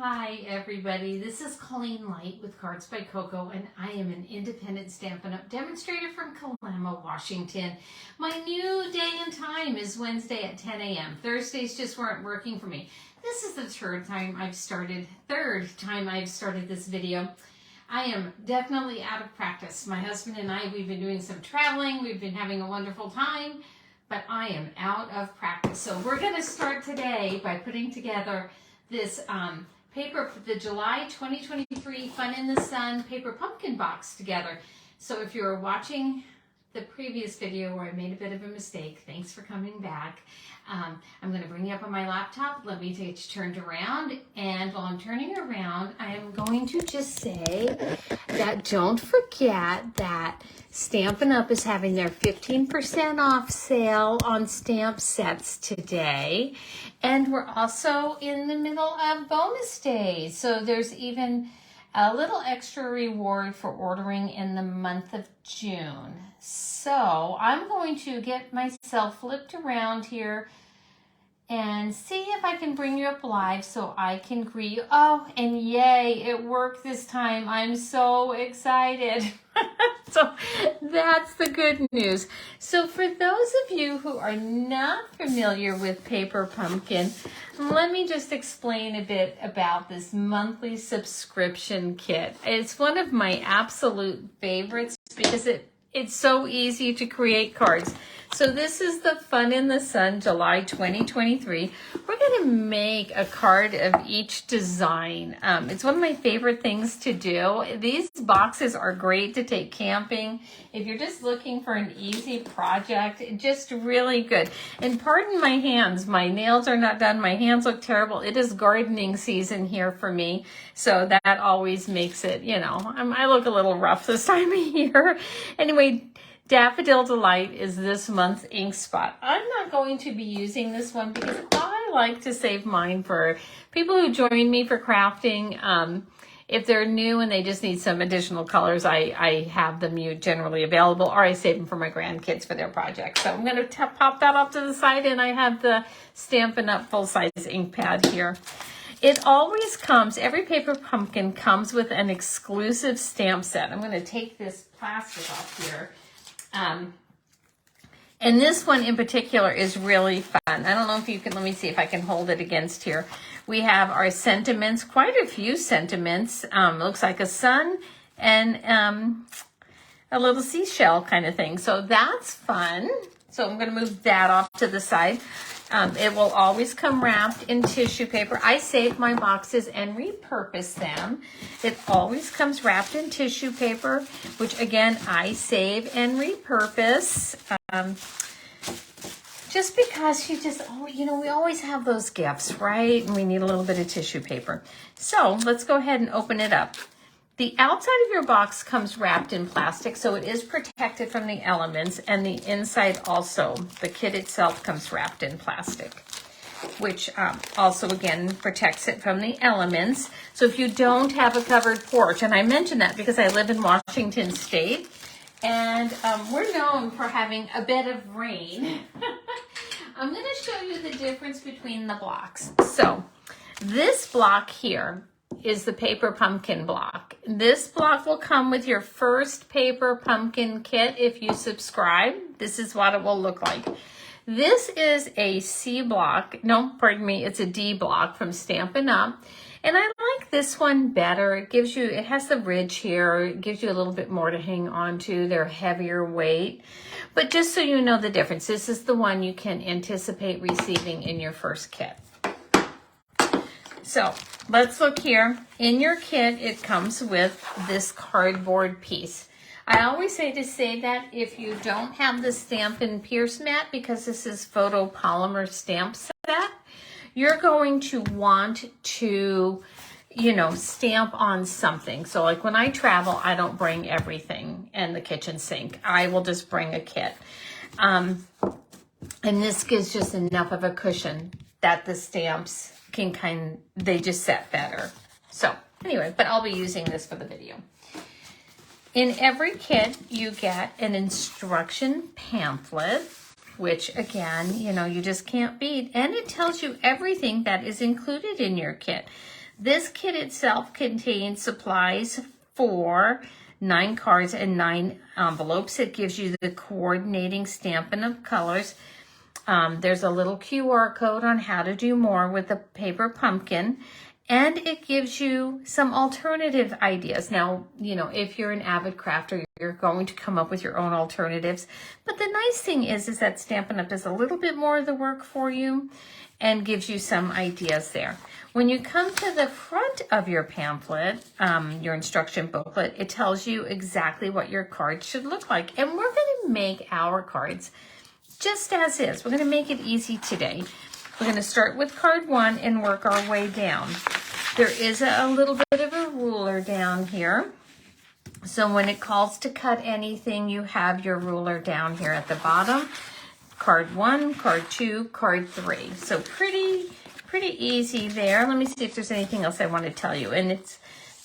Hi everybody, this is Colleen Light with Cards by Coco, and I am an independent Stampin' Up! Demonstrator from Kalama, Washington. My new day and time is Wednesday at 10 a.m. Thursdays just weren't working for me. This is the third time I've started this video. I am definitely out of practice. My husband and I, we've been doing some traveling, we've been having a wonderful time, but I am out of practice. So we're going to start today by putting together this paper, the July 2023 Fun in the Sun paper pumpkin box together. So if you're watching the previous video where I made a bit of a mistake, thanks for coming back. I'm going to bring you up on my laptop. Let me get you turned around. And while I'm turning around, I am going to just say that don't forget that Stampin' Up! Is having their 15% off sale on stamp sets today. And we're also in the middle of bonus days. So there's even a little extra reward for ordering in the month of June. So I'm going to get myself flipped around here and see if I can bring you up live so I can greet you. Oh, and yay, it worked this time. I'm so excited. So that's the good news. So for those of you who are not familiar with Paper Pumpkin, let me just explain a bit about this monthly subscription kit. It's one of my absolute favorites because it's so easy to create cards. So this is the Fun in the Sun July 2023. We're going to make a card of each design. It's one of my favorite things to do. These boxes are great to take camping. If you're just looking for an easy project, just really good. And pardon my hands, my nails are not done. My hands look terrible. It is gardening season here for me. So that always makes it, you know, I look a little rough this time of year. Anyway, Daffodil Delight is this month's ink spot. I'm not going to be using this one because I like to save mine for people who join me for crafting. If they're new and they just need some additional colors, I have them generally available, or I save them for my grandkids for their projects. So I'm going to pop that off to the side, and I have the Stampin' Up! Full-size ink pad here. It always comes, every Paper Pumpkin comes with an exclusive stamp set. I'm going to take this plastic off here. And this one in particular is really fun. I don't know if you can, let me see if I can hold it against here. We have our sentiments, quite a few sentiments. Looks like a sun and a little seashell kind of thing. So that's fun. So I'm going to move that off to the side. It will always come wrapped in tissue paper. I save my boxes and repurpose them. It always comes wrapped in tissue paper, which again, I save and repurpose. Just because we always have those gifts, right? And we need a little bit of tissue paper. So let's go ahead and open it up. The outside of your box comes wrapped in plastic, so it is protected from the elements, and the inside also, the kit itself comes wrapped in plastic, which also, again, protects it from the elements. So if you don't have a covered porch, and I mention that because I live in Washington State, and we're known for having a bit of rain. I'm going to show you the difference between the blocks. So this block here is the Paper Pumpkin block. This block will come with your first Paper Pumpkin kit if you subscribe. This is what it will look like. This is a C block. No, pardon me, it's a D block from Stampin' Up! And I like this one better. It has the ridge here. It gives you a little bit more to hang on to. They're heavier weight. But just so you know the difference, this is the one you can anticipate receiving in your first kit. So let's look here. In your kit, it comes with this cardboard piece. I always say to say that if you don't have the Stampin' Pierce mat, because this is photopolymer stamp set, you're going to want to, stamp on something. So like when I travel, I don't bring everything and the kitchen sink. I will just bring a kit. And this gives just enough of a cushion that the stamps they just set better. So anyway, but I'll be using this for the video. In every kit, you get an instruction pamphlet, which again, you just can't beat. And it tells you everything that is included in your kit. This kit itself contains supplies for 9 cards and 9 envelopes. It gives you the coordinating Stampin' Up! Colors. There's a little QR code on how to do more with the paper pumpkin. And it gives you some alternative ideas. Now, you know, if you're an avid crafter, you're going to come up with your own alternatives. But the nice thing is that Stampin' Up! Does a little bit more of the work for you and gives you some ideas there. When you come to the front of your pamphlet, your instruction booklet, it tells you exactly what your cards should look like. And we're going to make our cards just as is. We're going to make it easy today. We're going to start with card 1 and work our way down. There is a little bit of a ruler down here. So when it calls to cut anything, you have your ruler down here at the bottom. Card 1, card 2, card 3. So pretty easy there. Let me see if there's anything else I want to tell you. And it's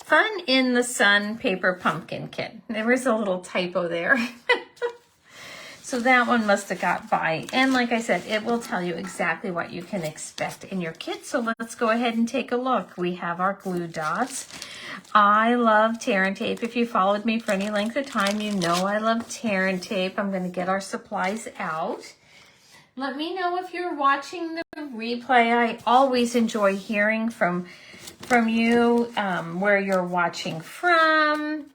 Fun in the Sun Paper Pumpkin Kit. There was a little typo there. So that one must have got by. And like I said, it will tell you exactly what you can expect in your kit. So let's go ahead and take a look. We have our glue dots. I love tear and tape. If you followed me for any length of time, you know I love tear and tape. I'm going to get our supplies out. Let me know if you're watching the replay. I always enjoy hearing from you, where you're watching from,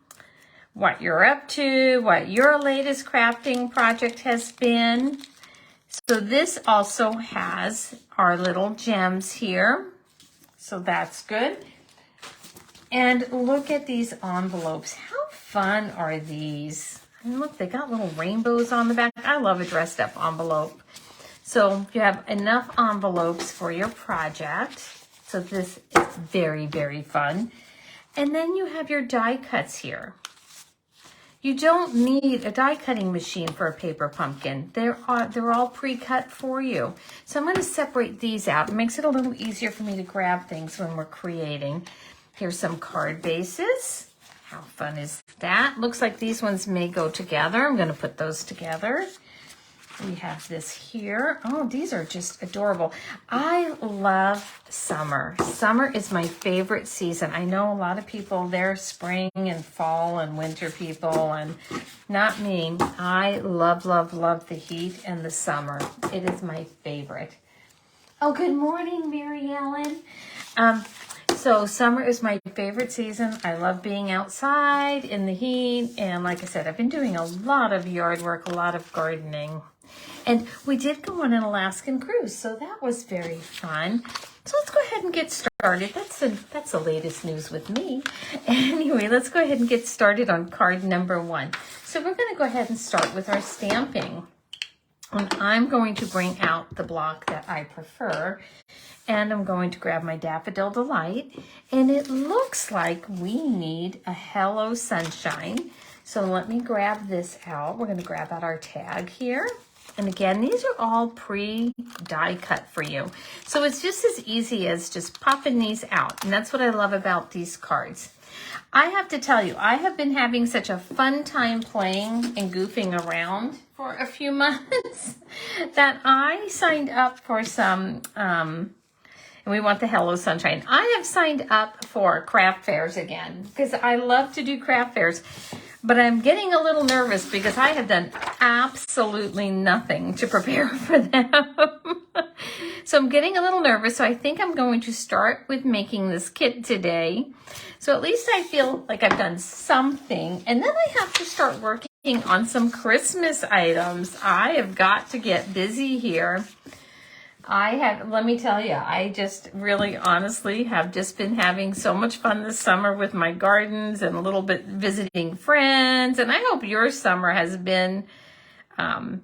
what you're up to, what your latest crafting project has been. So this also has our little gems here. So that's good. And look at these envelopes. How fun are these? And look, they got little rainbows on the back. I love a dressed up envelope. So you have enough envelopes for your project. So this is very, very fun. And then you have your die cuts here. You don't need a die cutting machine for a paper pumpkin. They're all pre-cut for you. So I'm going to separate these out. It makes it a little easier for me to grab things when we're creating. Here's some card bases. How fun is that? Looks like these ones may go together. I'm going to put those together. We have this here. Oh, these are just adorable. I love summer. Summer is my favorite season. I know a lot of people, they're spring and fall and winter people, and not me. I love, love, love the heat and the summer. It is my favorite. Oh, good morning, Mary Ellen. So summer is my favorite season. I love being outside in the heat. And like I said, I've been doing a lot of yard work, a lot of gardening. And we did go on an Alaskan cruise, so that was very fun. So let's go ahead and get started. That's the latest news with me. Anyway, let's go ahead and get started on card number 1. So we're going to go ahead and start with our stamping. And I'm going to bring out the block that I prefer. And I'm going to grab my Daffodil Delight. And it looks like we need a Hello Sunshine. So let me grab this out. We're going to grab out our tag here. And again, these are all pre-die cut for you. So it's just as easy as just popping these out. And that's what I love about these cards. I have to tell you, I have been having such a fun time playing and goofing around for a few months that I signed up for some, and we want the Hello Sunshine. I have signed up for craft fairs again because I love to do craft fairs. But I'm getting a little nervous because I have done absolutely nothing to prepare for them. So I'm getting a little nervous. So I think I'm going to start with making this kit today. So at least I feel like I've done something. And then I have to start working on some Christmas items. I have got to get busy here. Let me tell you, I just really honestly have just been having so much fun this summer with my gardens and a little bit visiting friends. And I hope your summer has been fun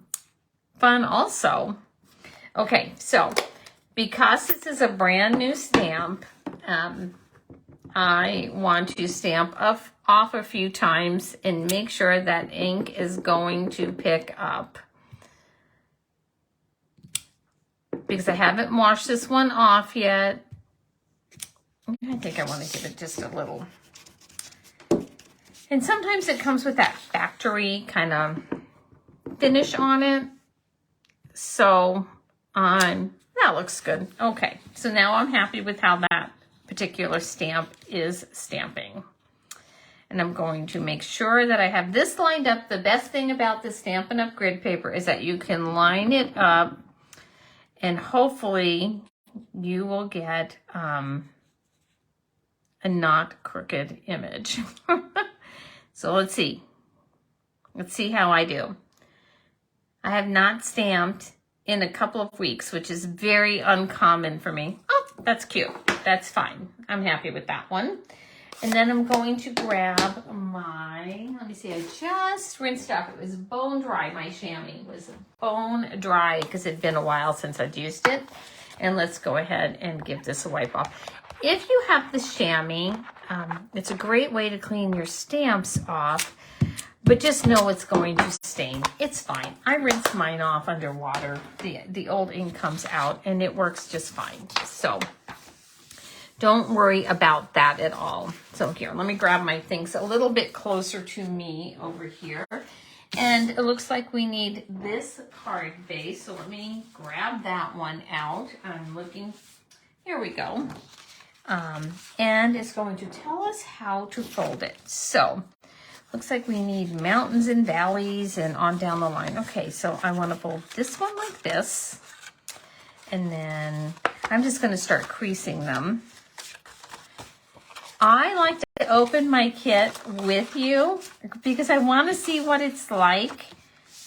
also. Okay, so because this is a brand new stamp, I want to stamp off a few times and make sure that ink is going to pick up. Because I haven't washed this one off yet. I think I want to give it just a little. And sometimes it comes with that factory kind of finish on it. So that looks good. Okay, so now I'm happy with how that particular stamp is stamping. And I'm going to make sure that I have this lined up. The best thing about the Stampin' Up! Grid paper is that you can line it up and hopefully you will get a not crooked image. So let's see. Let's see how I do. I have not stamped in a couple of weeks, which is very uncommon for me. Oh, that's cute. That's fine. I'm happy with that one. And then I'm going to grab my, let me see, I just rinsed off. It was bone dry. My chamois was bone dry because it had been a while since I'd used it. And let's go ahead and give this a wipe off. If you have the chamois, it's a great way to clean your stamps off, but just know it's going to stain. It's fine. I rinse mine off under water. The old ink comes out and it works just fine. So don't worry about that at all. So here, let me grab my things a little bit closer to me over here. And it looks like we need this card base. So let me grab that one out. I'm looking, here we go. And it's going to tell us how to fold it. So looks like we need mountains and valleys and on down the line. Okay, so I want to fold this one like this. And then I'm just going to start creasing them. I like to open my kit with you because I want to see what it's like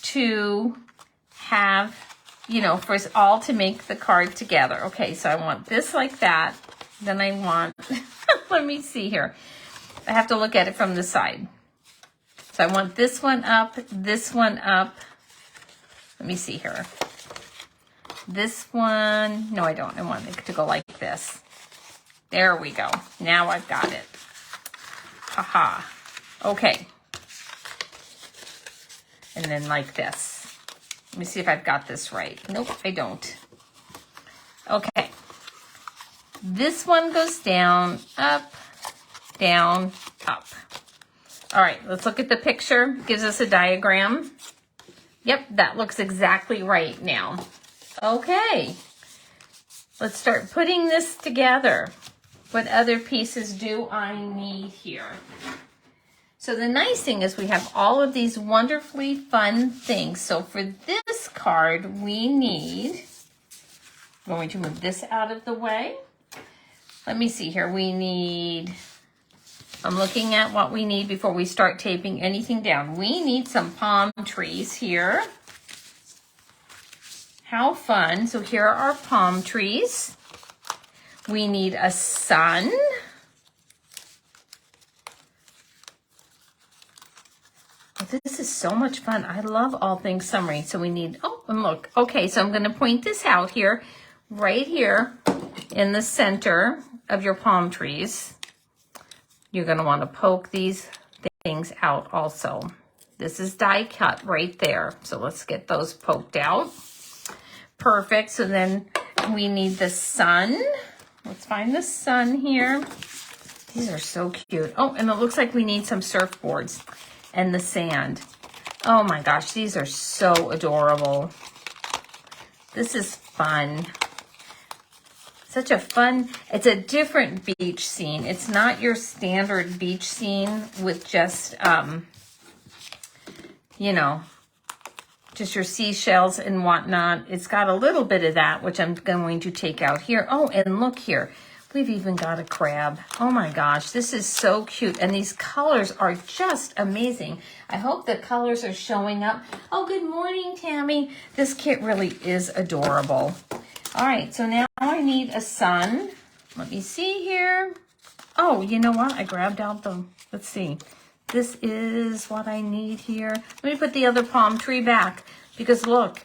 to have, you know, for us all to make the card together. Okay, so I want this like that. Then I want, let me see here. I have to look at it from the side. So I want this one up, this one up. Let me see here. This one, no, I don't. I want it to go like this. There we go. Now I've got it. Haha. Okay. And then like this. Let me see if I've got this right. Nope, I don't. Okay. This one goes down, up, down, up. All right, let's look at the picture. Gives us a diagram. Yep, that looks exactly right now. Okay. Let's start putting this together. What other pieces do I need here? So the nice thing is we have all of these wonderfully fun things. So for this card, we need, I'm going to move this out of the way. Let me see here. We need, I'm looking at what we need before we start taping anything down. We need some palm trees here. How fun. So here are our palm trees. We need a sun. Oh, this is so much fun. I love all things summery. So we need, oh, and look. Okay, so I'm going to point this out here, right here in the center of your palm trees. You're going to want to poke these things out also. This is die cut right there. So let's get those poked out. Perfect. So then we need the sun. Let's find the sun here. These are so cute. Oh, and it looks like we need some surfboards and the sand. Oh my gosh, these are so adorable. This is fun. Such a fun, it's a different beach scene. It's not your standard beach scene with just, you know, just your seashells and whatnot. It's got a little bit of that, which I'm going to take out here. Oh, and look here. We've even got a crab. Oh my gosh, this is so cute. And these colors are just amazing. I hope the colors are showing up. Oh, good morning, Tammy. This kit really is adorable. All right, so now I need a sun. Let me see here. Oh, you know what? I grabbed out the, let's see. This is what I need here. Let me put the other palm tree back because look,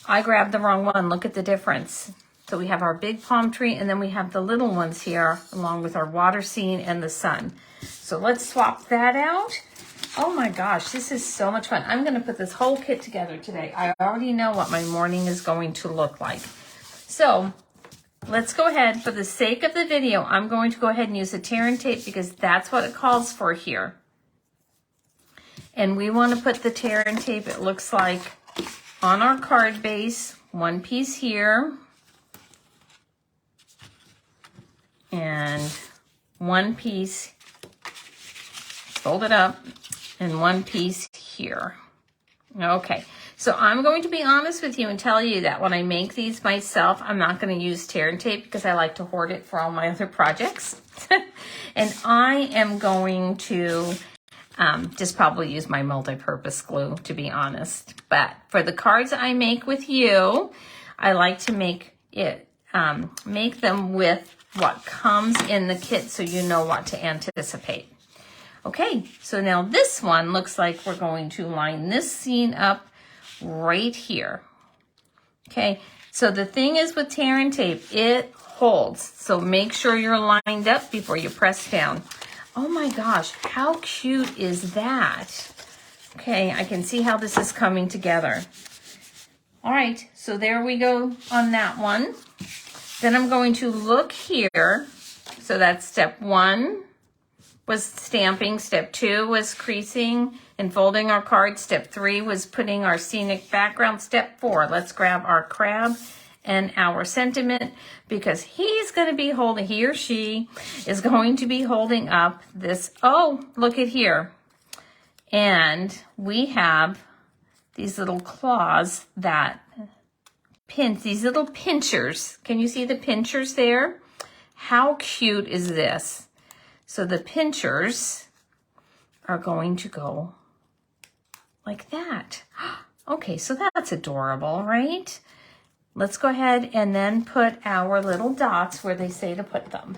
I grabbed the wrong one. Look at the difference. So we have our big palm tree and then we have the little ones here along with our water scene and the sun. So let's swap that out. Oh my gosh, this is so much fun. I'm going to put this whole kit together today. I already know what my morning is going to look like. So let's go ahead, for the sake of the video, I'm going to go ahead and use a tear and tape because that's what it calls for here. And we want to put the tear and tape, it looks like, on our card base. One piece here. and one piece, fold it up, and one piece here. Okay, so I'm going to be honest with you and tell you that when I make these myself, I'm not going to use tear and tape because I like to hoard it for all my other projects. And I am going to just probably use my multi-purpose glue, to be honest. But for the cards I make with you, I like to make them with what comes in the kit so you know what to anticipate. Okay, so now this one looks like we're going to line this seam up right here. Okay, so the thing is with tear and tape, it holds. So make sure you're lined up before you press down. Oh my gosh, how cute is that? Okay, I can see how this is coming together. All right, so there we go on that one. Then I'm going to look here. So that's step 1. Was stamping. Step 2 was creasing and folding our card. Step 3 was putting our scenic background. Step 4, let's grab our crab and our sentiment because he's going to be holding, he or she is going to be holding up this, oh, look at here. And we have these little claws that pinch, these little pinchers. Can you see the pinchers there? How cute is this? So the pinchers are going to go like that. Okay, so that's adorable, right? Let's go ahead and then put our little dots where they say to put them.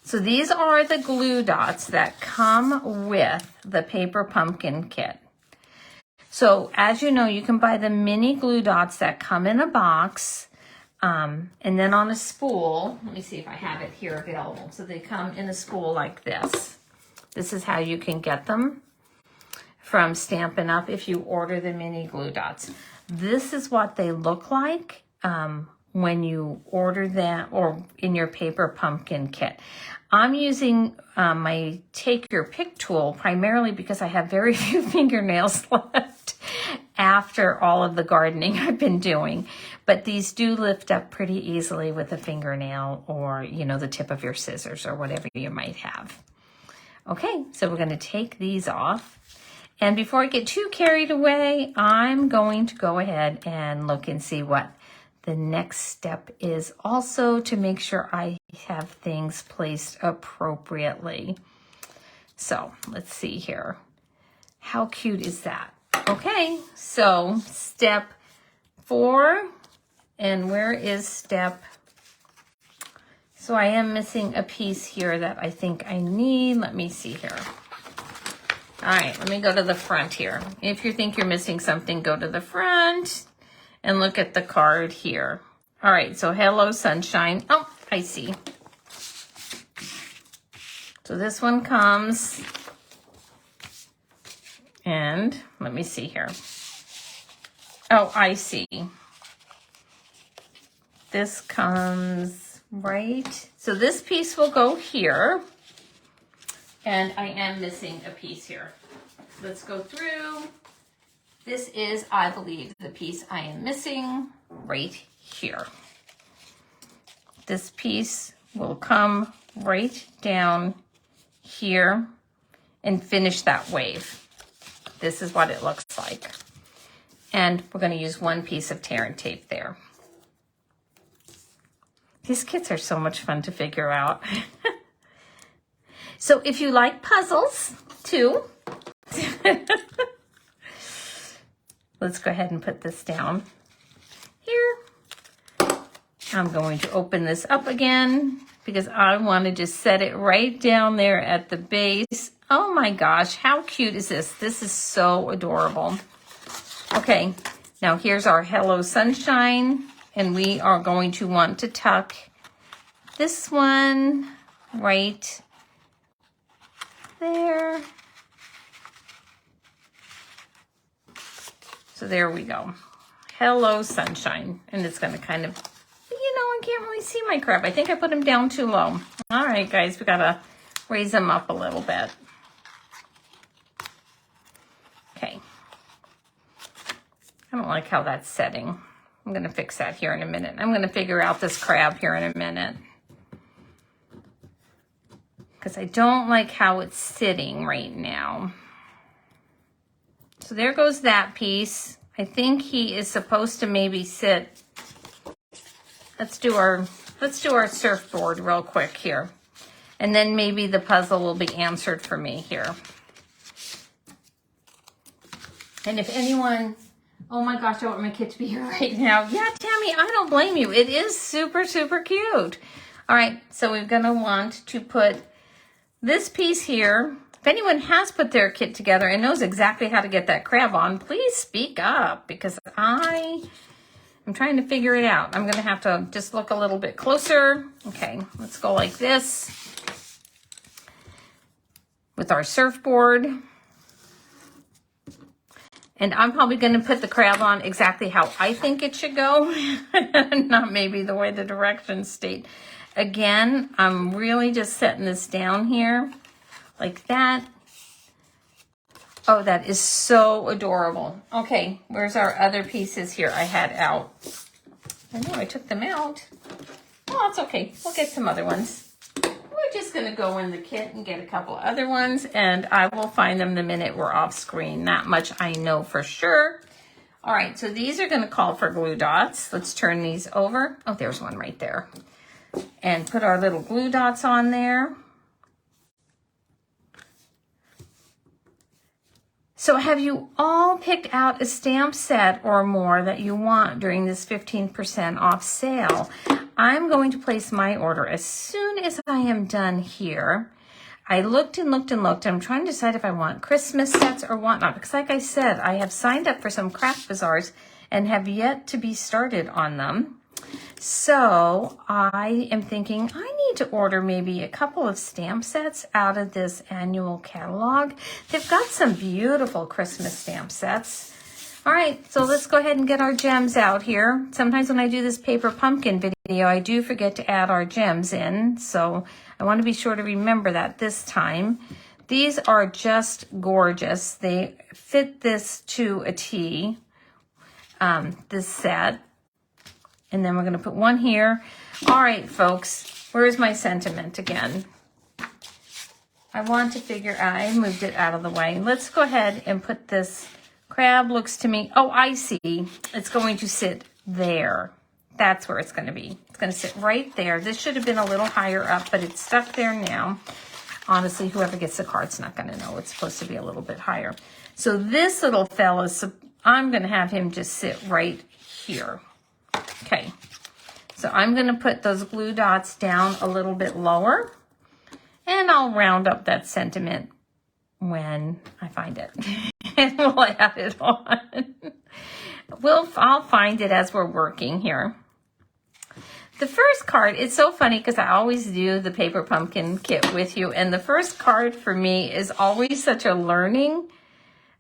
So these are the glue dots that come with the Paper Pumpkin kit. So as you know, you can buy the mini glue dots that come in a box. And then on a spool, let me see if I have it here available. So they come in a spool like this. This is how you can get them from Stampin' Up! If you order the mini glue dots. This is what they look like when you order them or in your Paper Pumpkin kit. I'm using my Take Your Pick tool primarily because I have very few fingernails left after all of the gardening I've been doing. But these do lift up pretty easily with a fingernail or, you know, the tip of your scissors or whatever you might have. Okay, so we're going to take these off. And before I get too carried away, I'm going to go ahead and look and see what the next step is also to make sure I have things placed appropriately. So let's see here. How cute is that? Okay, so step 4. And where is step? So I am missing a piece here that I think I need. Let me see here. All right, let me go to the front here. If you think you're missing something, go to the front and look at the card here. All right, so Hello Sunshine. Oh, I see. So this one comes, and let me see here. Oh, I see. This comes right. So this piece will go here. And I am missing a piece here. Let's go through. This is, I believe, the piece I am missing right here. This piece will come right down here and finish that wave. This is what it looks like. And we're going to use one piece of tear and tape there. These kits are so much fun to figure out. So if you like puzzles too, let's go ahead and put this down here. I'm going to open this up again because I want to just set it right down there at the base. Oh my gosh, how cute is this? This is so adorable. Okay, now here's our Hello Sunshine, and we are going to want to tuck this one right there. So there we go. Hello Sunshine. And it's going to kind of, you know, I can't really see my crab. I think I put him down too low. All right, guys, we got to raise him up a little bit. Okay. I don't like how that's setting. I'm going to fix that here in a minute. I'm going to figure out this crab here in a minute. because I don't like how it's sitting right now. So there goes that piece. I think he is supposed to maybe sit. Let's do our surfboard real quick here. And then maybe the puzzle will be answered for me here. And if anyone, oh my gosh, I want my kid to be here right now. Yeah, Tammy, I don't blame you. It is super, super cute. All right, so we're gonna want to put this piece here. If anyone has put their kit together and knows exactly how to get that crab on, please speak up, because I'm trying to figure it out. I'm gonna have to just look a little bit closer. Okay, let's go like this with our surfboard. And I'm probably gonna put the crab on exactly how I think it should go, not maybe the way the directions state. Again, I'm really just setting this down here like that. Oh, that is so adorable. Okay, where's our other pieces here I had out? I know I took them out. Oh, it's okay. We'll get some other ones. We're just gonna go in the kit and get a couple other ones, and I will find them the minute we're off screen. That much I know for sure. All right, so these are gonna call for glue dots. Let's turn these over. Oh, there's one right there. And put our little glue dots on there. So have you all picked out a stamp set or more that you want during this 15% off sale? I'm going to place my order as soon as I am done here. I looked and looked and looked. I'm trying to decide if I want Christmas sets or whatnot, because like I said, I have signed up for some craft bazaars and have yet to be started on them. So I am thinking I need to order maybe a couple of stamp sets out of this annual catalog. They've got some beautiful Christmas stamp sets. All right, so let's go ahead and get our gems out here. Sometimes when I do this paper pumpkin video, I do forget to add our gems in. So I want to be sure to remember that this time. These are just gorgeous. They fit this to a T, this set. And then we're going to put one here. All right, folks, where's my sentiment again? I want to figure out, I moved it out of the way. Let's go ahead and put this crab. Looks to me, oh, I see. It's going to sit there. That's where it's going to be. It's going to sit right there. This should have been a little higher up, but it's stuck there now. Honestly, whoever gets the card's not going to know. It's supposed to be a little bit higher. So this little fella, I'm going to have him just sit right here. Okay, so I'm going to put those glue dots down a little bit lower, and I'll round up that sentiment when I find it. And we'll add it on. I'll find it as we're working here. The first card, it's so funny because I always do the paper pumpkin kit with you, and the first card for me is always such a learning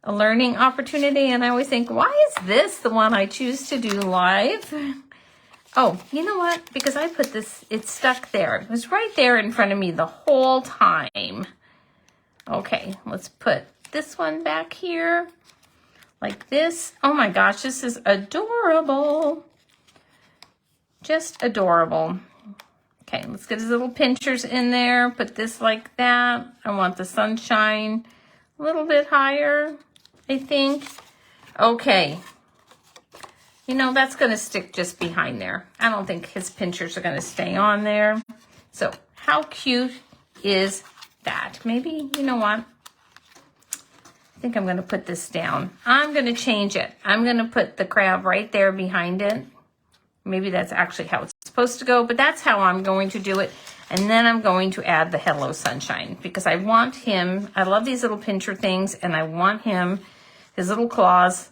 opportunity, and I always think, why is this the one I choose to do live? Oh, you know what? Because I put this, it's stuck there. It was right there in front of me the whole time. Okay, let's put this one back here like this. Oh my gosh, this is adorable. Just adorable. Okay, let's get his little pinchers in there. Put this like that. I want the sunshine a little bit higher, I think. Okay. You know, that's going to stick just behind there. I don't think his pinchers are going to stay on there. So how cute is that? Maybe, you know what? I think I'm going to put this down. I'm going to change it. I'm going to put the crab right there behind it. Maybe that's actually how it's supposed to go, but that's how I'm going to do it. And then I'm going to add the Hello Sunshine, because I want him, I love these little pincher things, and I want him, his little claws,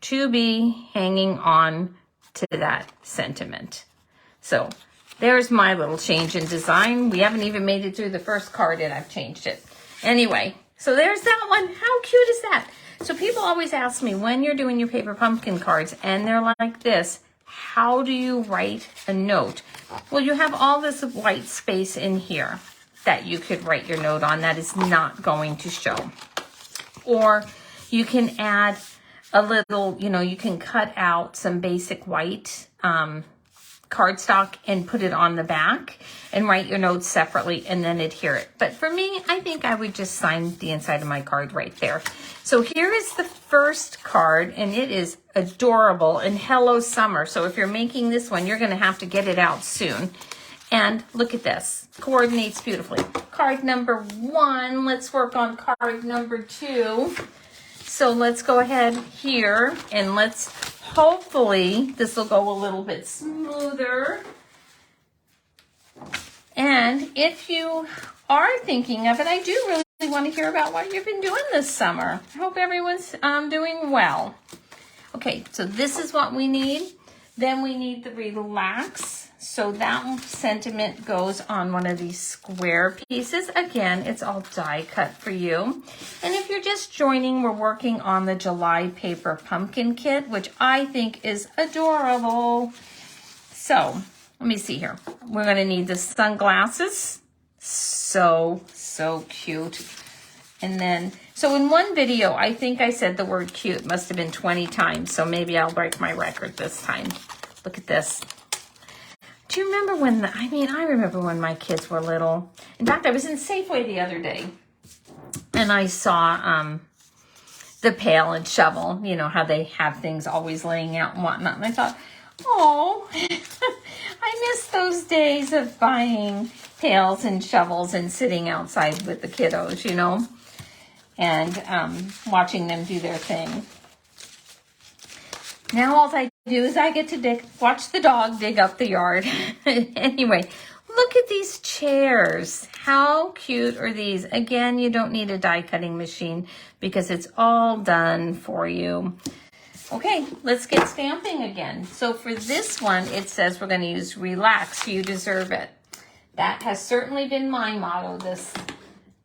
to be hanging on to that sentiment. So there's my little change in design. We haven't even made it through the first card and I've changed it. Anyway, so there's that one. How cute is that? So people always ask me, when you're doing your paper pumpkin cards and they're like this, how do you write a note? Well, you have all this white space in here that you could write your note on that is not going to show. Or you can add a little, you know, you can cut out some basic white cardstock and put it on the back and write your notes separately and then adhere it. But for me, I think I would just sign the inside of my card right there. So here is the first card, and it is adorable, and Hello Summer. So if you're making this one, you're going to have to get it out soon. And look at this, coordinates beautifully. Card number 1, let's work on card number 2. So let's go ahead here and let's, hopefully this will go a little bit smoother. And if you are thinking of it, I do really want to hear about what you've been doing this summer. I hope everyone's doing well. Okay, so this is what we need. Then we need the Relax. So that sentiment goes on one of these square pieces. Again, it's all die cut for you. And if you're just joining, we're working on the July Paper Pumpkin Kit, which I think is adorable. So let me see here. We're going to need the sunglasses. So cute. And then, so in one video, I think I said the word cute must have been 20 times. So maybe I'll break my record this time. Look at this. Do you remember when, I remember when my kids were little. In fact, I was in Safeway the other day and I saw the pail and shovel, you know, how they have things always laying out and whatnot. And I thought, oh, I miss those days of buying pails and shovels and sitting outside with the kiddos, you know, and watching them do their thing. Now all I do is I get to watch the dog dig up the yard. Anyway, look at these chairs. How cute are these? Again, you don't need a die cutting machine because it's all done for you. Okay, let's get stamping again. So for this one, it says we're going to use Relax, You Deserve It. That has certainly been my motto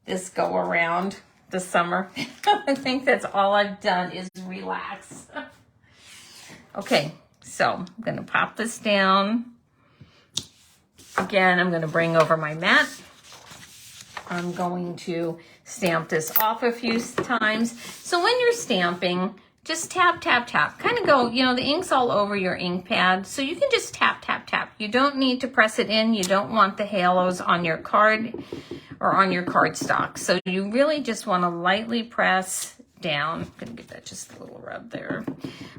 this go around this summer. I think that's all I've done is relax. Okay, so I'm going to pop this down. Again, I'm going to bring over my mat. I'm going to stamp this off a few times. So when you're stamping, just tap, tap, tap. Kind of go, you know, the ink's all over your ink pad, so you can just tap, tap, tap. You don't need to press it in. You don't want the halos on your card or on your cardstock. So you really just want to lightly press down. I'm going to give that just a little rub there.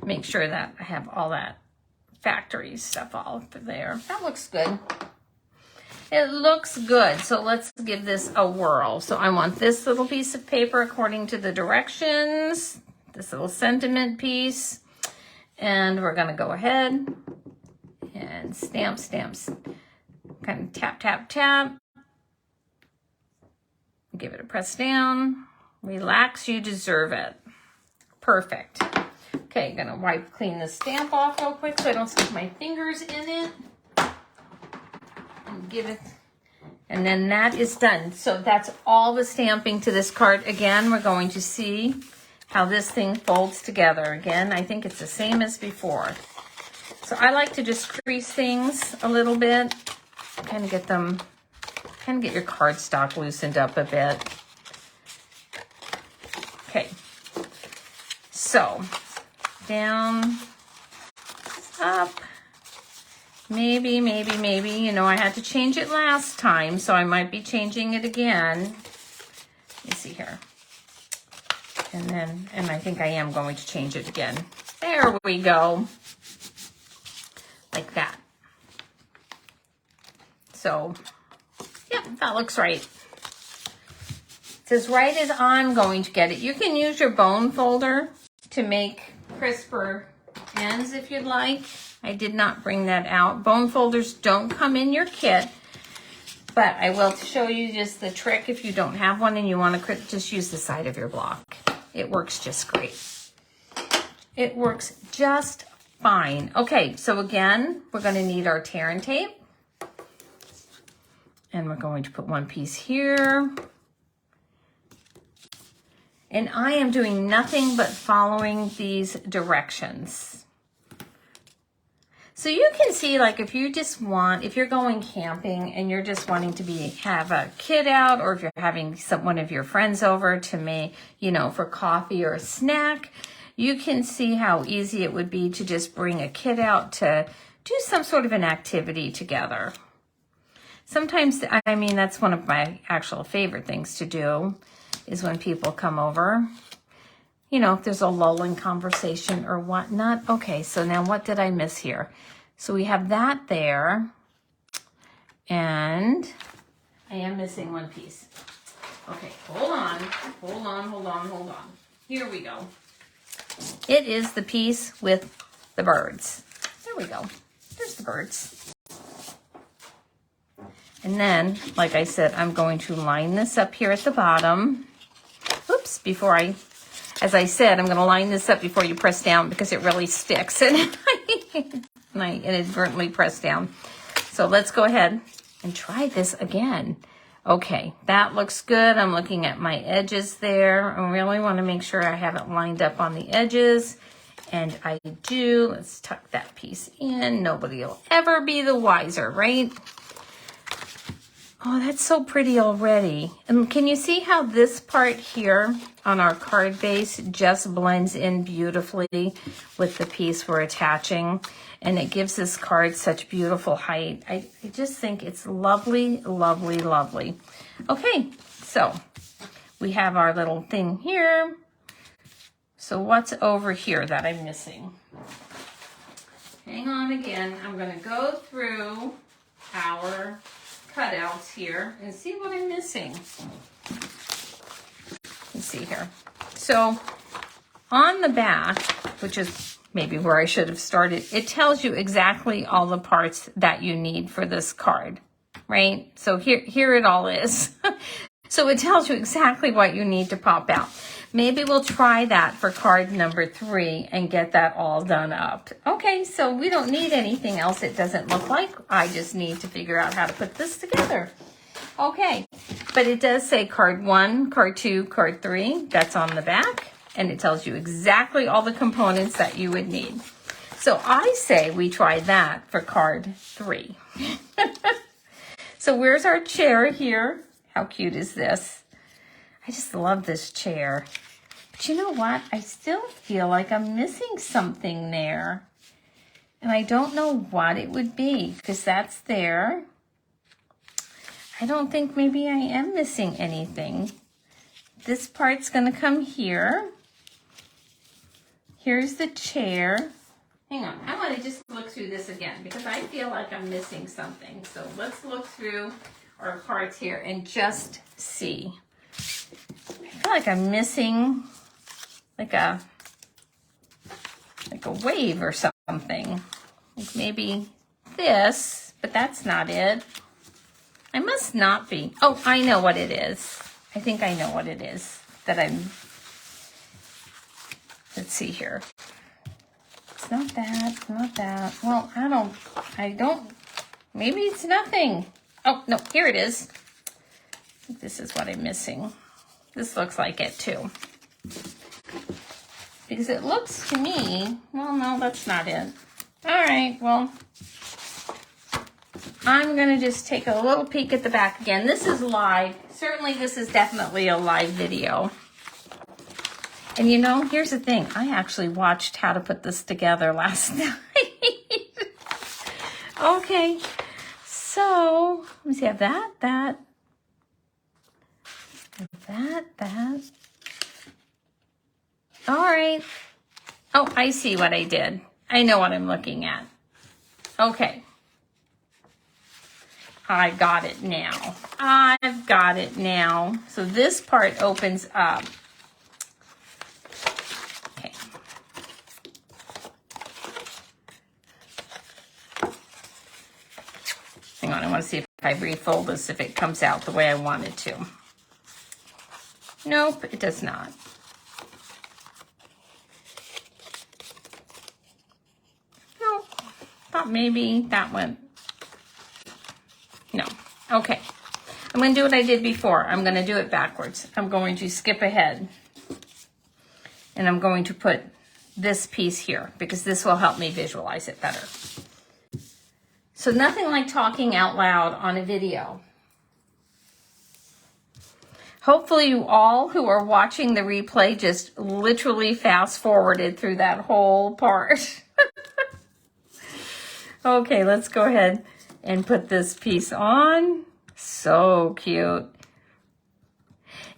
Make sure that I have all that factory stuff all there. That looks good. It looks good. So let's give this a whirl. So I want this little piece of paper according to the directions, this little sentiment piece, and we're going to go ahead and stamp, kind of tap, tap, tap. Give it a press down. Relax, you deserve it. Perfect. Okay, gonna clean the stamp off real quick so I don't stick my fingers in it. And give it, and then that is done. So that's all the stamping to this card. Again, we're going to see how this thing folds together. Again, I think it's the same as before. So I like to just crease things a little bit, kind of get your cardstock loosened up a bit. Okay, so down, up, maybe, you know, I had to change it last time, so I might be changing it again. Let me see here. And I think I am going to change it again. There we go. Like that. So, yeah, that looks right. It says right as I'm going to get it. You can use your bone folder to make crisper ends if you'd like. I did not bring that out. Bone folders don't come in your kit, but I will show you just the trick if you don't have one and you want to just use the side of your block. It works just great. It works just fine. Okay, so again, we're going to need our tear and tape. And we're going to put one piece here. And I am doing nothing but following these directions. So you can see, like, if you're going camping and you're just wanting to have a kid out, or if you're having one of your friends over to make, you know, for coffee or a snack, you can see how easy it would be to just bring a kid out to do some sort of an activity together. Sometimes, I mean, that's one of my actual favorite things to do is when people come over. You know, if there's a lull in conversation or whatnot. Okay, so now what did I miss here? So we have that there. And I am missing one piece. Okay, hold on. Here we go. It is the piece with the birds. There we go. There's the birds. And then, like I said, I'm going to line this up here at the bottom. Oops, as I said, I'm going to line this up before you press down because it really sticks. And I inadvertently pressed down. So let's go ahead and try this again. Okay, that looks good. I'm looking at my edges there. I really want to make sure I have it lined up on the edges. And I do. Let's tuck that piece in. Nobody will ever be the wiser, right? Oh, that's so pretty already. And can you see how this part here on our card base just blends in beautifully with the piece we're attaching? And it gives this card such beautiful height. I just think it's lovely, lovely, lovely. Okay, so we have our little thing here. So what's over here that I'm missing? Hang on again. I'm going to go through our cutouts here and see what I'm missing. Let's see here. So on the back, which is maybe where I should have started, it tells you exactly all the parts that you need for this card, right? So here it all is. So it tells you exactly what you need to pop out. Maybe we'll try that for card number 3 and get that all done up. Okay, so we don't need anything else it doesn't look like. I just need to figure out how to put this together. Okay, but it does say card 1, card 2, card 3. That's on the back, and it tells you exactly all the components that you would need. So I say we try that for card 3. So where's our chair here? How cute is this? I just love this chair. But you know what? I still feel like I'm missing something there. And I don't know what it would be because that's there. I don't think maybe I am missing anything. This part's going to come here. Here's the chair. Hang on. I want to just look through this again because I feel like I'm missing something. So let's look through our parts here and just see. I feel like I'm missing like a wave or something. Like maybe this, but that's not it. I must not be. Oh, I know what it is. I think I know what it is that I'm. Let's see here. It's not that, not that. Well, I don't, maybe it's nothing. Oh, no, here it is. This is what I'm missing. This looks like it too. Because it looks to me, well, no, that's not it. All right, well, I'm going to just take a little peek at the back again. This is live. Certainly this is definitely a live video. And you know, here's the thing. I actually watched how to put this together last night. Okay, so let me see. I have that. All right. Oh, I see what I did. I know what I'm looking at. Okay. I got it now. I've got it now. So this part opens up. Okay. Hang on, I want to see if I refold this, if it comes out the way I want it to. Nope, it does not. No, thought maybe that went. No. Okay. I'm going to do what I did before. I'm going to do it backwards. I'm going to skip ahead. And I'm going to put this piece here because this will help me visualize it better. So nothing like talking out loud on a video. Hopefully you all who are watching the replay just literally fast forwarded through that whole part. Okay, let's go ahead and put this piece on. So cute.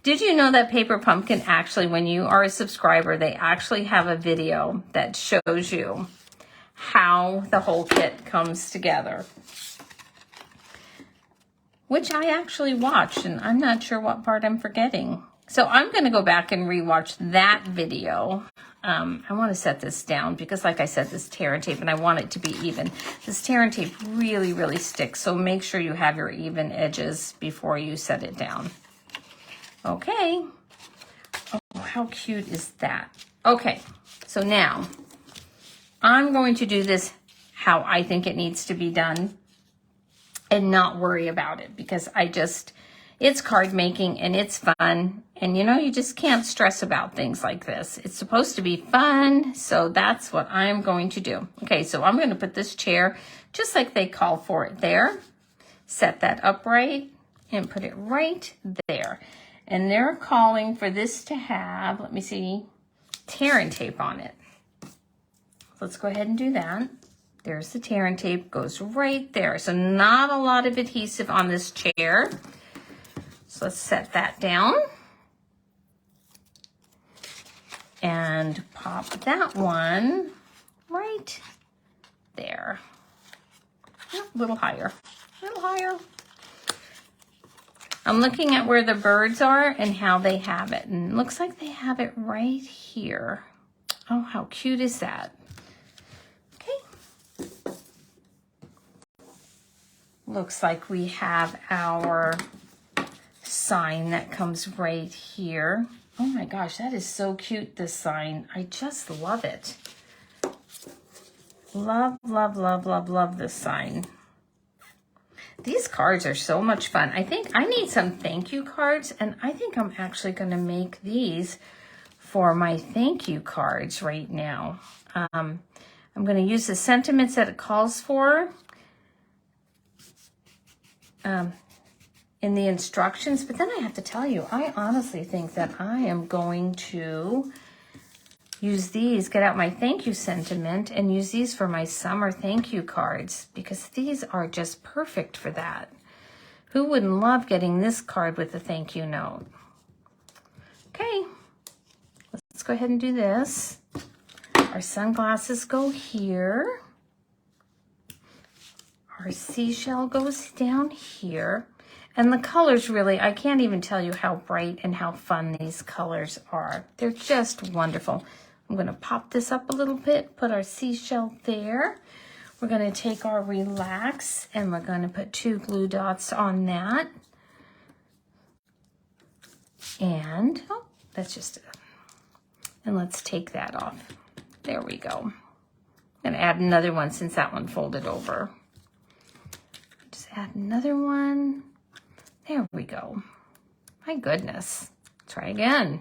Did you know that Paper Pumpkin actually, when you are a subscriber, they actually have a video that shows you how the whole kit comes together, which I actually watched, and I'm not sure what part I'm forgetting. So I'm going to go back and rewatch that video. I want to set this down because, like I said, this tear and tape, and I want it to be even. This tear and tape really, really sticks, so make sure you have your even edges before you set it down. Okay. Oh, how cute is that? Okay, so now I'm going to do this how I think it needs to be done and not worry about it, because it's card making and it's fun. And you know, you just can't stress about things like this. It's supposed to be fun. So that's what I'm going to do. Okay, so I'm going to put this chair just like they call for it there. Set that upright and put it right there. And they're calling for this to have, let me see, tear and tape on it. Let's go ahead and do that. There's the tear and tape, goes right there. So not a lot of adhesive on this chair. So let's set that down. And pop that one right there. A little higher, a little higher. I'm looking at where the birds are and how they have it. And it looks like they have it right here. Oh, how cute is that? Okay. Looks like we have our sign that comes right here. Oh my gosh, that is so cute, this sign. I just love it. Love, love, love, love, love this sign. These cards are so much fun. I think I need some thank you cards, and I think I'm actually going to make these for my thank you cards right now. I'm going to use the sentiments that it calls for in the instructions, but then I have to tell you, I honestly think that I am going to use these, get out my thank you sentiment, and use these for my summer thank you cards, because these are just perfect for that. Who wouldn't love getting this card with a thank you note? Okay, let's go ahead and do this. Our sunglasses go here. Our seashell goes down here. And the colors really, I can't even tell you how bright and how fun these colors are. They're just wonderful. I'm going to pop this up a little bit, put our seashell there. We're going to take our relax and we're going to put 2 glue dots on that. And, oh, that's just it. And let's take that off. There we go. I'm going to add another one since that one folded over. Just add another one. There we go. My goodness. Try again.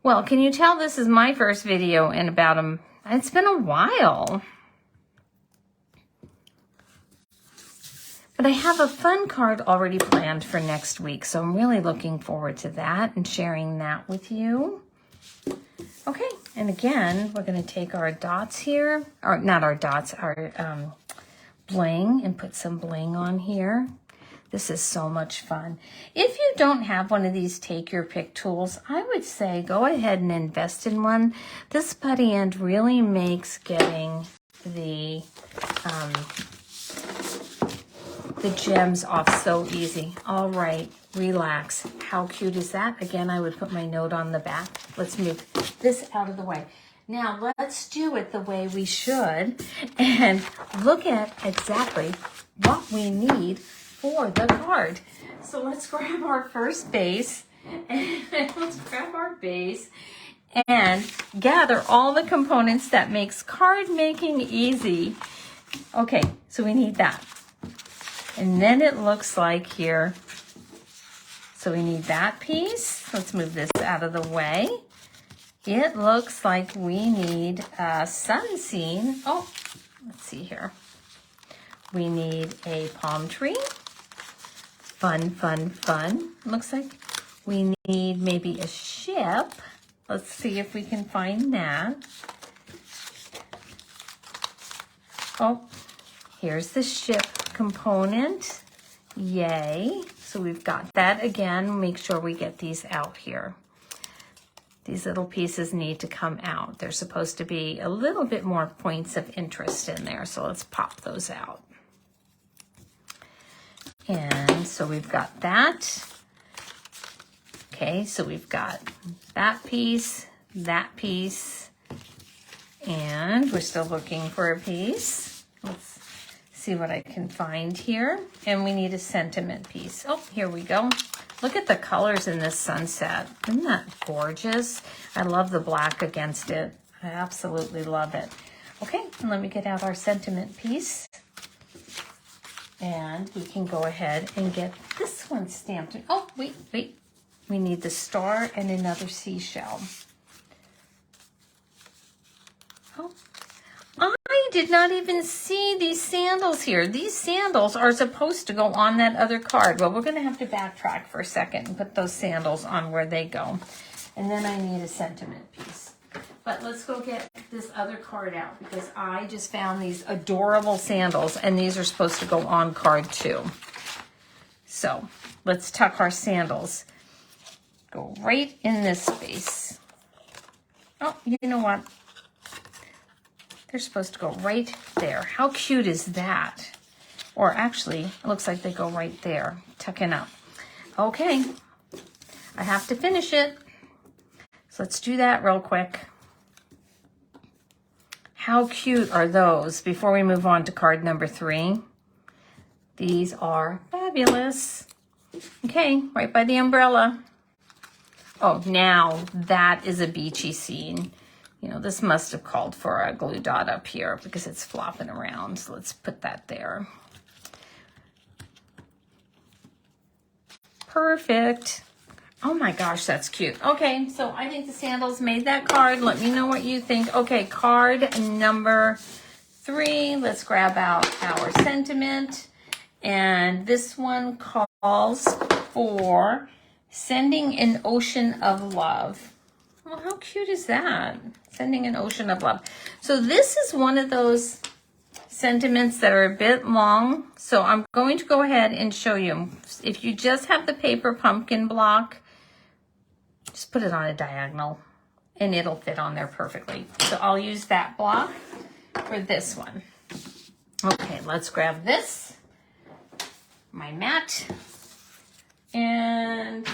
Well, can you tell this is my first video in about it's been a while. But I have a fun card already planned for next week, so I'm really looking forward to that and sharing that with you. Okay, and again, we're going to take our dots here, or not our dots, our bling, and put some bling on here. This is so much fun. If you don't have one of these take your pick tools, I would say go ahead and invest in one. This putty end really makes getting the gems off so easy. All right, relax. How cute is that? Again, I would put my note on the back. Let's move this out of the way. Now let's do it the way we should and look at exactly what we need for the card. So let's grab our first base and let's grab our base and gather all the components that makes card making easy. Okay, so we need that. And then it looks like here, so we need that piece. Let's move this out of the way. It looks like we need a sun scene. Oh, let's see here. We need a palm tree. Fun, fun, fun. Looks like we need maybe a ship. Let's see if we can find that. Oh, here's the ship component. Yay. So we've got that again. Make sure we get these out here. These little pieces need to come out. There's supposed to be a little bit more points of interest in there. So let's pop those out. And so we've got that. Okay, so we've got that piece, and we're still looking for a piece. Let's see what I can find here. And we need a sentiment piece. Oh, here we go. Look at the colors in this sunset. Isn't that gorgeous? I love the black against it. I absolutely love it. Okay, and let me get out our sentiment piece. And we can go ahead and get this one stamped. Oh, wait. We need the star and another seashell. Oh, I did not even see these sandals here. These sandals are supposed to go on that other card. Well, we're going to have to backtrack for a second and put those sandals on where they go. And then I need a sentiment piece. But let's go get this other card out because I just found these adorable sandals and these are supposed to go on card 2. So let's tuck our sandals. Go right in this space. Oh, you know what? They're supposed to go right there. How cute is that? Or actually, it looks like they go right there, tucking up. Okay, I have to finish it. So let's do that real quick. How cute are those? Before we move on to card number 3. These are fabulous. Okay, right by the umbrella. Oh, now that is a beachy scene. You know, this must have called for a glue dot up here because it's flopping around. So let's put that there. Perfect. Oh my gosh, that's cute. Okay, so I think the sandals made that card. Let me know what you think. Okay, card number 3. Let's grab out our sentiment. And this one calls for Sending an Ocean of Love. Well, how cute is that? Sending an Ocean of Love. So this is one of those sentiments that are a bit long. So I'm going to go ahead and show you. If you just have the paper pumpkin block, just put it on a diagonal and it'll fit on there perfectly. So I'll use that block for this one. Okay, let's grab this, my mat, and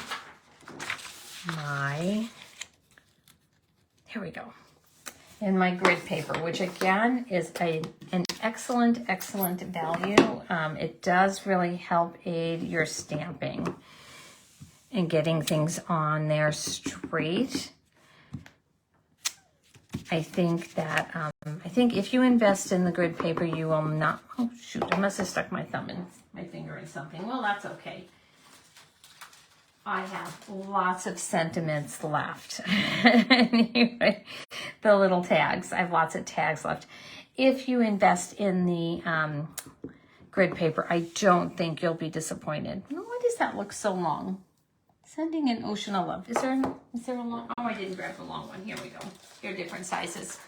here we go. And my grid paper, which again is an excellent value. It does really help aid your stamping and getting things on there straight. I think that, I think if you invest in the grid paper, you will not, oh shoot, I must have stuck my thumb in my finger in something. Well, that's okay. I have lots of sentiments left. Anyway, the little tags. I have lots of tags left. If you invest in the grid paper, I don't think you'll be disappointed. Why does that look so long? Sending an Ocean of Love. Is there a long? Oh, I didn't grab the long one. Here we go. Here are different sizes.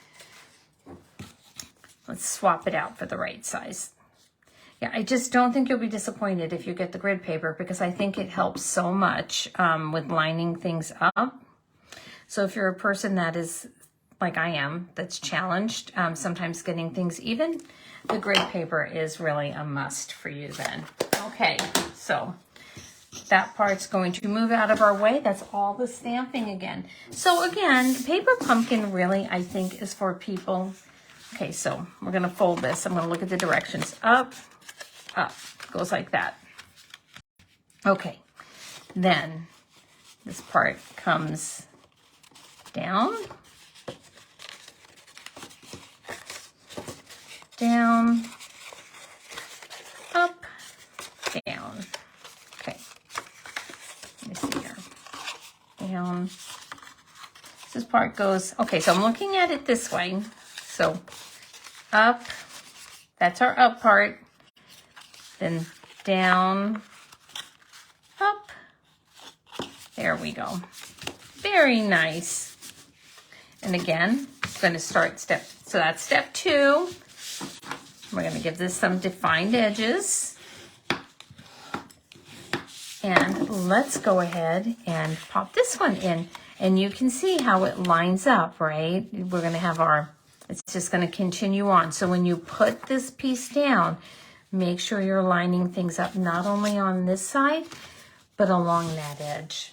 Let's swap it out for the right size. Yeah, I just don't think you'll be disappointed if you get the grid paper because I think it helps so much with lining things up. So if you're a person that is, like I am, that's challenged, sometimes getting things even, the grid paper is really a must for you then. Okay, so that part's going to move out of our way. That's all the stamping again. So again, paper pumpkin really, I think, is for people. Okay, so we're going to fold this. I'm going to look at the directions. Up, up, goes like that. Okay, then this part comes down, down, up, down. Okay, let me see here. Down. This part goes, okay, so I'm looking at it this way. So up, that's our up part. Then down, up. There we go. Very nice. And again, it's going to start so that's step 2. We're going to give this some defined edges. And let's go ahead and pop this one in. And you can see how it lines up, right? We're going to have it's just going to continue on. So when you put this piece down, make sure you're lining things up not only on this side, but along that edge.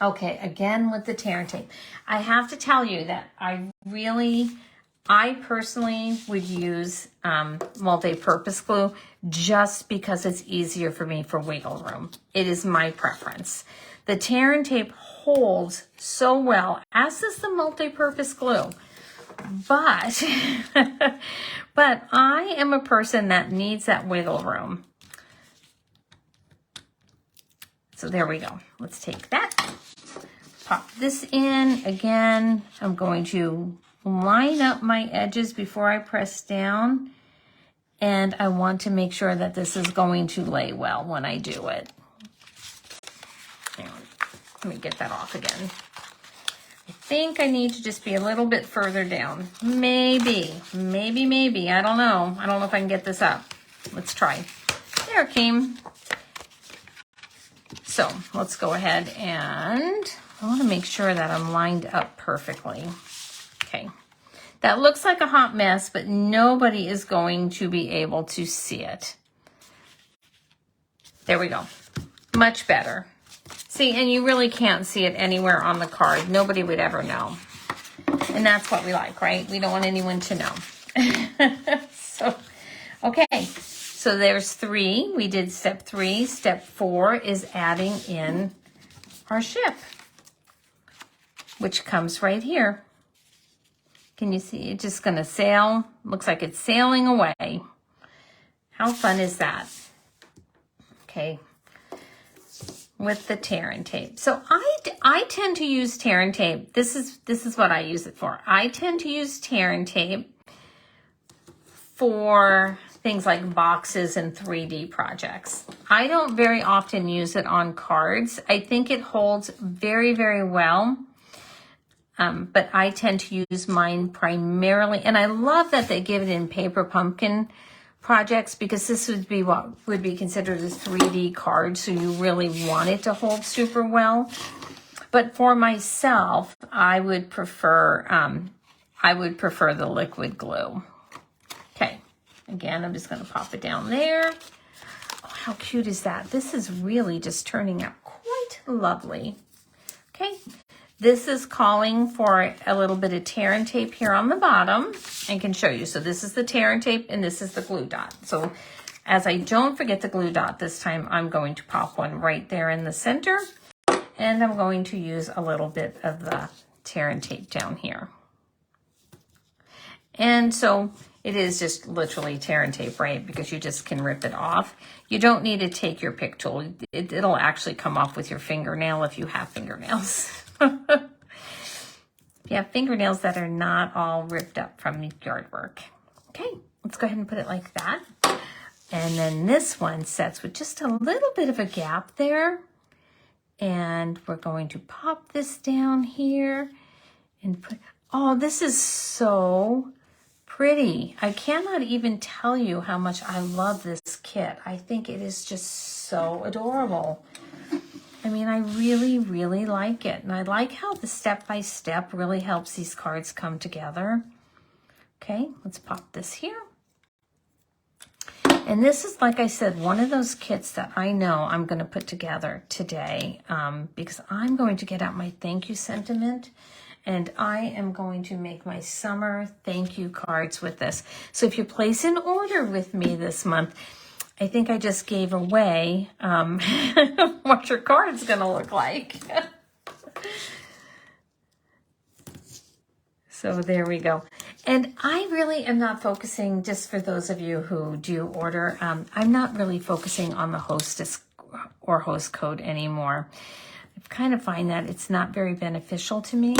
Okay, again with the tear and tape. I have to tell you that I personally would use multi-purpose glue just because it's easier for me for wiggle room. It is my preference. The tear and tape holds so well, as does the multi-purpose glue. But, but I am a person that needs that wiggle room. So there we go. Let's take that. Pop this in. Again, I'm going to line up my edges before I press down. And I want to make sure that this is going to lay well when I do it. Hang on. Let me get that off again. I think I need to just be a little bit further down. Maybe. I don't know. I don't know if I can get this up. Let's try. There it came. So let's go ahead and I want to make sure that I'm lined up perfectly. Okay. That looks like a hot mess, but nobody is going to be able to see it. There we go. Much better. See, and you really can't see it anywhere on the card. Nobody would ever know. And that's what we like, right? We don't want anyone to know. So, okay. So there's 3. We did step 3. Step 4 is adding in our ship, which comes right here. Can you see? It's just going to sail. Looks like it's sailing away. How fun is that? Okay. With the tear and tape. So I tend to use tear and tape. This is what I use it for. I tend to use tear and tape for things like boxes and 3D projects. I don't very often use it on cards. I think it holds very, very well. But I tend to use mine primarily, and I love that they give it in paper pumpkin projects, because this would be what would be considered a 3D card, so you really want it to hold super well. But for myself, I would prefer the liquid glue. Okay, again, I'm just going to pop it down there. Oh, how cute is that? This is really just turning out quite lovely. Okay. This is calling for a little bit of tear and tape here on the bottom. I can show you. So this is the tear and tape, and this is the glue dot. So as I don't forget the glue dot this time, I'm going to pop one right there in the center. And I'm going to use a little bit of the tear and tape down here. And so it is just literally tear and tape, right? Because you just can rip it off. You don't need to take your pick tool. It'll actually come off with your fingernail if you have fingernails. If you have fingernails that are not all ripped up from yard work. Okay, let's go ahead and put it like that. And then this one sets with just a little bit of a gap there. And we're going to pop this down here and put, oh, this is so pretty. I cannot even tell you how much I love this kit. I think it is just so adorable. I mean, I really, really like it. And I like how the step-by-step really helps these cards come together. Okay, let's pop this here. And this is, like I said, one of those kits that I know I'm going to put together today because I'm going to get out my thank you sentiment, and I am going to make my summer thank you cards with this. So if you place an order with me this month, I think I just gave away what your card's going to look like. So there we go. And I really am not focusing, just for those of you who do order, I'm not really focusing on the hostess or host code anymore. I kind of find that it's not very beneficial to me.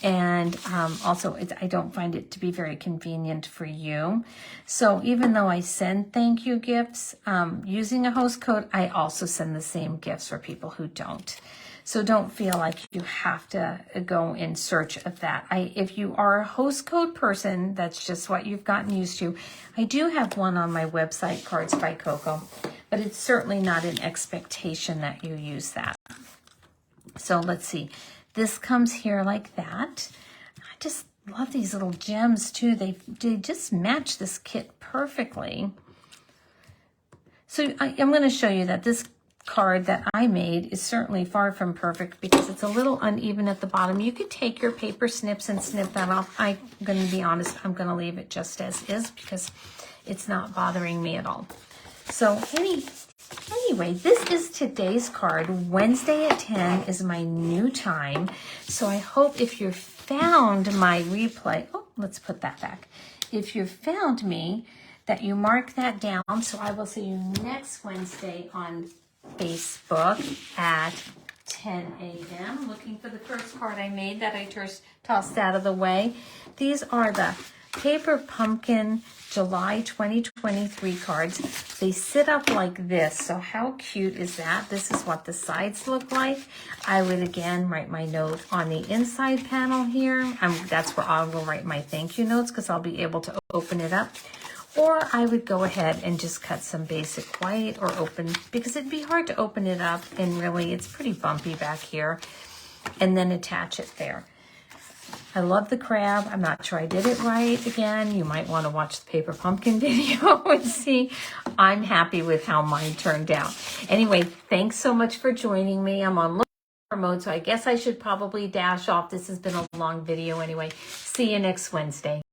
And also, I don't find it to be very convenient for you. So even though I send thank you gifts using a host code, I also send the same gifts for people who don't. So don't feel like you have to go in search of that. If you are a host code person, that's just what you've gotten used to. I do have one on my website, Cards by Coco, but it's certainly not an expectation that you use that. So let's see. This comes here like that. I just love these little gems too. They just match this kit perfectly. So I'm going to show you that this card that I made is certainly far from perfect because it's a little uneven at the bottom. You could take your paper snips and snip that off. I'm going to be honest, I'm going to leave it just as is because it's not bothering me at all. So anyway, this is today's card. Wednesday at 10 is my new time. So I hope if you found my replay, let's put that back. If you found me, that you mark that down. So I will see you next Wednesday on Facebook at 10 a.m. Looking for the first card I made that I tossed out of the way. These are the Paper Pumpkin July 2023 cards. They sit up like this. So how cute is that? This is what the sides look like. I would again write my note on the inside panel here. That's where I will write my thank you notes because I'll be able to open it up. Or I would go ahead and just cut some basic white or open, because it'd be hard to open it up and really it's pretty bumpy back here, and then attach it there. I love the crab. I'm not sure I did it right. Again, you might want to watch the Paper Pumpkin video and see. I'm happy with how mine turned out. Anyway, thanks so much for joining me. I'm on mode, so I guess I should probably dash off. This has been a long video anyway. See you next Wednesday.